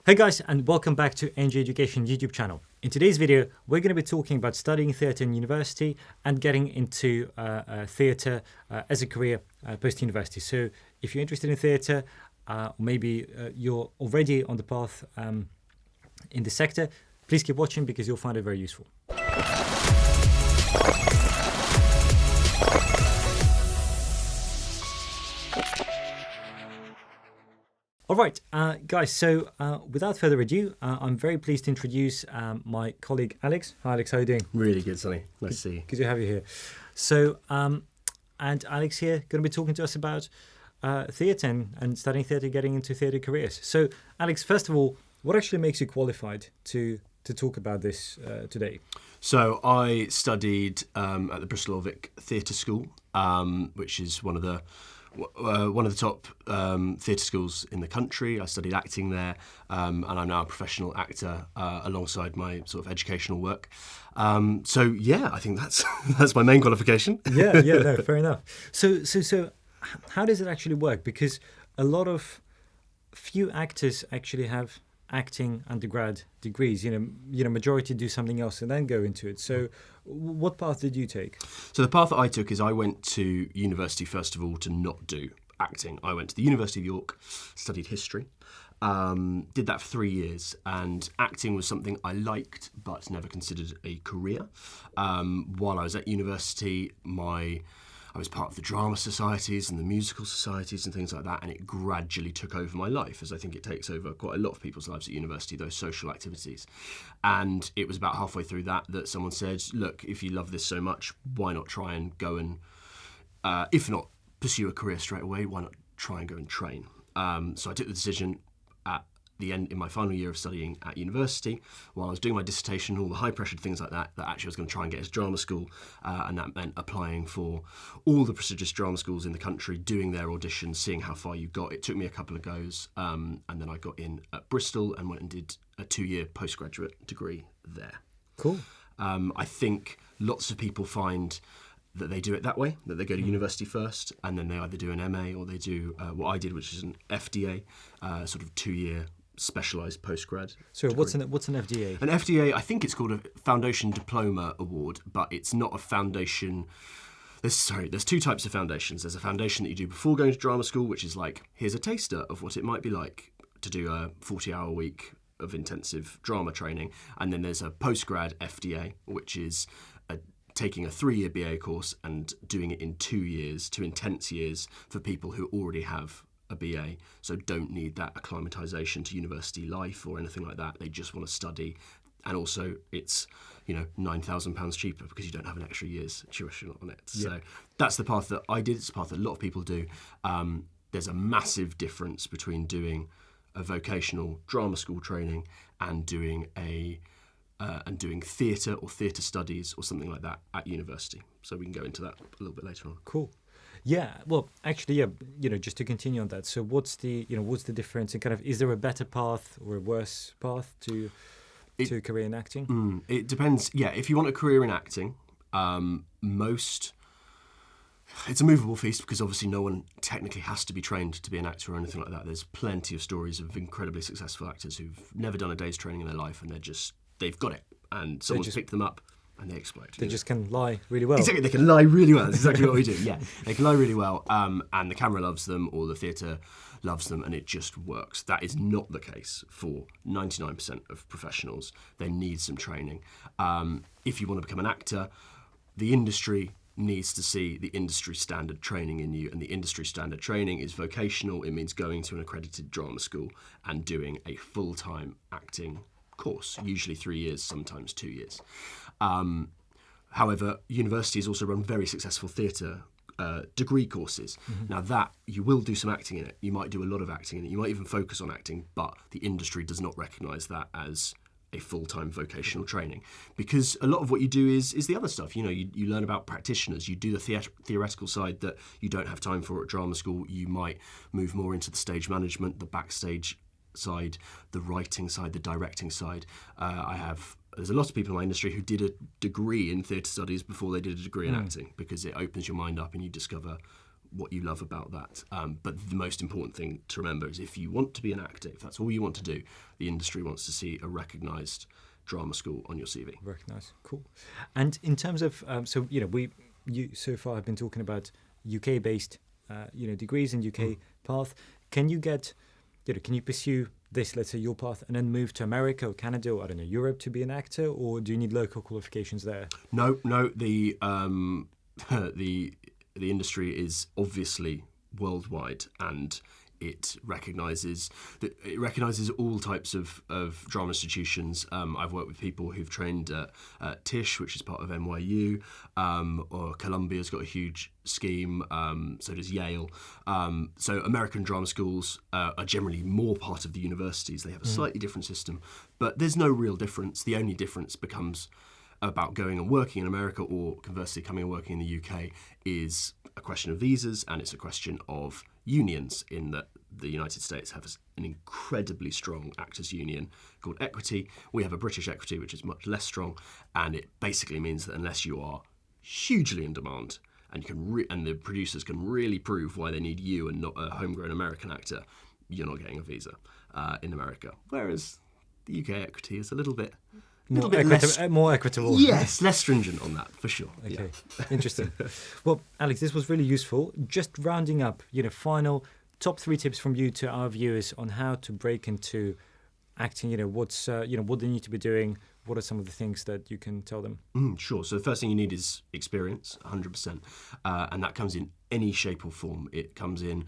Hey guys, and welcome back to A&J Education YouTube channel. In today's video, we're going to be talking about studying theatre in university and getting into theatre as a career post-university. So if you're interested in theatre, or maybe you're already on the path in the sector, please keep watching because you'll find it very useful. All right, guys, so without further ado, I'm very pleased to introduce my colleague, Alex. Hi, Alex, how are you doing? Really good, Sonny. Nice to see you. Good to have you here. So, and Alex here, going to be talking to us about theatre and studying theatre, getting into theatre careers. So, Alex, first of all, what actually makes you qualified to talk about this today? So I studied at the Bristol Old Vic Theatre School, which is one of the top theatre schools in the country. I studied acting there, and I'm now a professional actor alongside my sort of educational work. So yeah, I think that's my main qualification. Yeah, no, fair enough. So how does it actually work? Because few actors actually have acting undergrad degrees. You know, majority do something else and then go into it. So what path did you take? So the path that I took is I went to university first of all to not do acting. I went to the University of York, studied history, did that for 3 years, and acting was something I liked but never considered a career. While I was at university, I was part of the drama societies and the musical societies and things like that, and it gradually took over my life, as I think it takes over quite a lot of people's lives at university, those social activities. And it was about halfway through that someone said, look, if you love this so much, why not try and go and, if not pursue a career straight away, why not try and go and train? So I took the decision at the end, in my final year of studying at university, while I was doing my dissertation, all the high-pressured things like that actually I was going to try and get into drama school, and that meant applying for all the prestigious drama schools in the country, doing their auditions, seeing how far you got. It took me a couple of goes, and then I got in at Bristol and went and did a 2-year postgraduate degree there. Cool. I think lots of people find that they do it that way, that they go to university first, and then they either do an MA or they do what I did, which is an FDA, sort of 2-year specialised postgrad. So degree. what's an FDA? An FDA, I think it's called a Foundation Diploma Award, but it's not a foundation. There's two types of foundations. There's a foundation that you do before going to drama school, which is like, here's a taster of what it might be like to do a 40-hour week of intensive drama training. And then there's a postgrad FDA, which is taking a 3-year BA course and doing it in 2 years, 2 intense years for people who already have a BA, so don't need that acclimatisation to university life or anything like that. They just want to study, and also it's £9,000 cheaper because you don't have an extra year's tuition on it. Yeah. So that's the path that I did. It's the path that a lot of people do. There's a massive difference between doing a vocational drama school training and doing theatre or theatre studies or something like that at university. So we can go into that a little bit later on. Cool. Yeah, well, actually, yeah, just to continue on that. So what's the difference, and kind of, is there a better path or a worse path to a career in acting? It depends. Yeah, if you want a career in acting, it's a movable feast because obviously no one technically has to be trained to be an actor or anything like that. There's plenty of stories of incredibly successful actors who've never done a day's training in their life, and they've got it, and someone's picked them up and they explode. They just can lie really well. Exactly, they can lie really well. That's exactly what we do. Yeah, they can lie really well, and the camera loves them or the theatre loves them, and it just works. That is not the case for 99% of professionals. They need some training. If you want to become an actor, the industry needs to see the industry standard training in you, and the industry standard training is vocational. It means going to an accredited drama school and doing a full-time acting course, usually 3 years, sometimes 2 years. However, universities also run very successful theatre degree courses. Mm-hmm. Now that, you will do some acting in it. You might do a lot of acting in it. You might even focus on acting, but the industry does not recognise that as a full-time vocational training, because a lot of what you do is the other stuff. You learn about practitioners. You do the theoretical side that you don't have time for at drama school. You might move more into the stage management, the backstage side, the writing side, the directing side. There's a lot of people in my industry who did a degree in theatre studies before they did a degree in acting, because it opens your mind up and you discover what you love about that. But the most important thing to remember is if you want to be an actor, if that's all you want to do, the industry wants to see a recognised drama school on your CV. Recognised, cool. And in terms of, so you so far have been talking about UK-based, degrees and UK path. Can you get, can you pursue this, let's say your path, and then move to America or Canada or I don't know Europe to be an actor, or do you need local qualifications there? No. The the industry is obviously worldwide, and it recognises all types of drama institutions. I've worked with people who've trained at Tisch, which is part of NYU, or Columbia's got a huge scheme. So does Yale. So American drama schools are generally more part of the universities. They have a slightly different system, but there's no real difference. The only difference becomes about going and working in America, or conversely coming and working in the UK, is a question of visas, and it's a question of unions, in that the United States has an incredibly strong actors union called Equity. We have a British Equity, which is much less strong, and it basically means that unless you are hugely in demand and you can and the producers can really prove why they need you and not a homegrown American actor, you're not getting a visa in America. Whereas the UK Equity is a little bit more equitable. Yes, less stringent on that, for sure. Okay, yeah. Interesting. Well, Alex, this was really useful. Just rounding up, final top 3 tips from you to our viewers on how to break into acting. What's what they need to be doing. What are some of the things that you can tell them? Sure. So the first thing you need is experience, 100%, and that comes in any shape or form. It comes in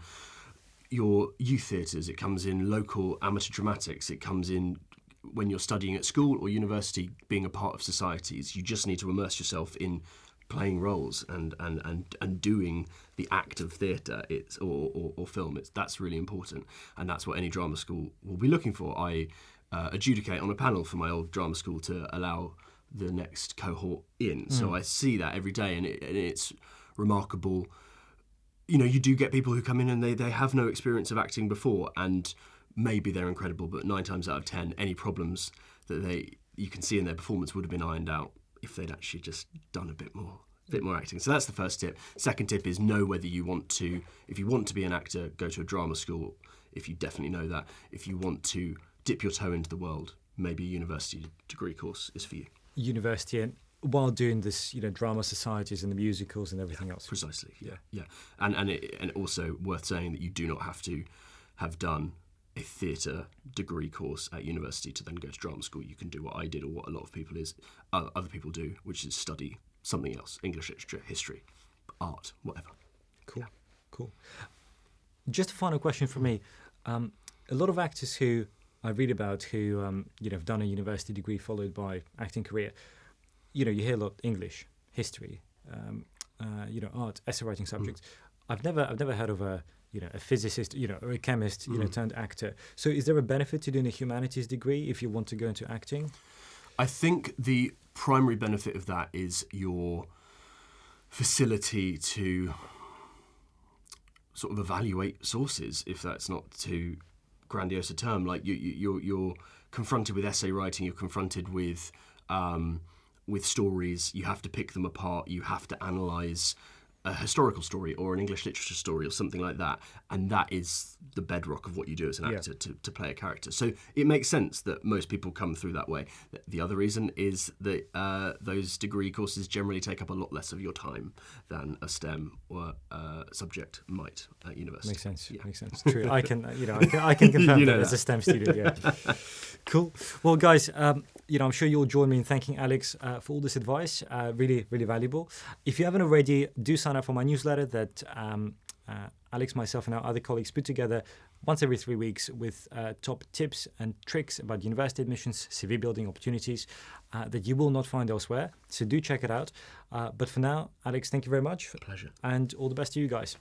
your youth theatres. It comes in local amateur dramatics. It comes in when you're studying at school or university, being a part of societies. You just need to immerse yourself in playing roles and doing the act of theatre or film. That's really important, and that's what any drama school will be looking for. I adjudicate on a panel for my old drama school to allow the next cohort in, so I see that every day, and it's remarkable. You do get people who come in and they have no experience of acting before, and maybe they're incredible, but 9 times out of 10, any problems that you can see in their performance would have been ironed out if they'd actually just done a bit more acting. So that's the first tip. Second tip is know whether you want to. If you want to be an actor, go to a drama school. If you definitely know that. If you want to dip your toe into the world, maybe a university degree course is for you. University, and while doing this, drama societies and the musicals and everything else. Precisely. Yeah. And also worth saying that you do not have to have done a theatre degree course at university to then go to drama school. You can do what I did, or what a lot of people other people do, which is study something else: English literature, history, art, whatever. Cool. Just a final question for me. A lot of actors who I read about who have done a university degree followed by acting career, you hear a lot English, history, art, essay writing subjects. I've never heard of a physicist, or a chemist, turned actor. So is there a benefit to doing a humanities degree if you want to go into acting? I think the primary benefit of that is your facility to sort of evaluate sources, if that's not too grandiose a term. Like you're confronted with essay writing, you're confronted with stories. You have to pick them apart. You have to analyse a historical story or an English literature story or something like that, and that is the bedrock of what you do as an actor, to play a character. So it makes sense that most people come through that way. The other reason is that those degree courses generally take up a lot less of your time than a STEM or subject might at university. Makes sense. Makes sense. True. I can confirm that as a STEM student. Yeah. Cool. Well, guys, I'm sure you'll join me in thanking Alex for all this advice. Really, really valuable. If you haven't already, do sign up for my newsletter that Alex, myself, and our other colleagues put together once every 3 weeks with top tips and tricks about university admissions, CV building opportunities that you will not find elsewhere. So do check it out. But for now, Alex, thank you very much. Pleasure. And all the best to you guys.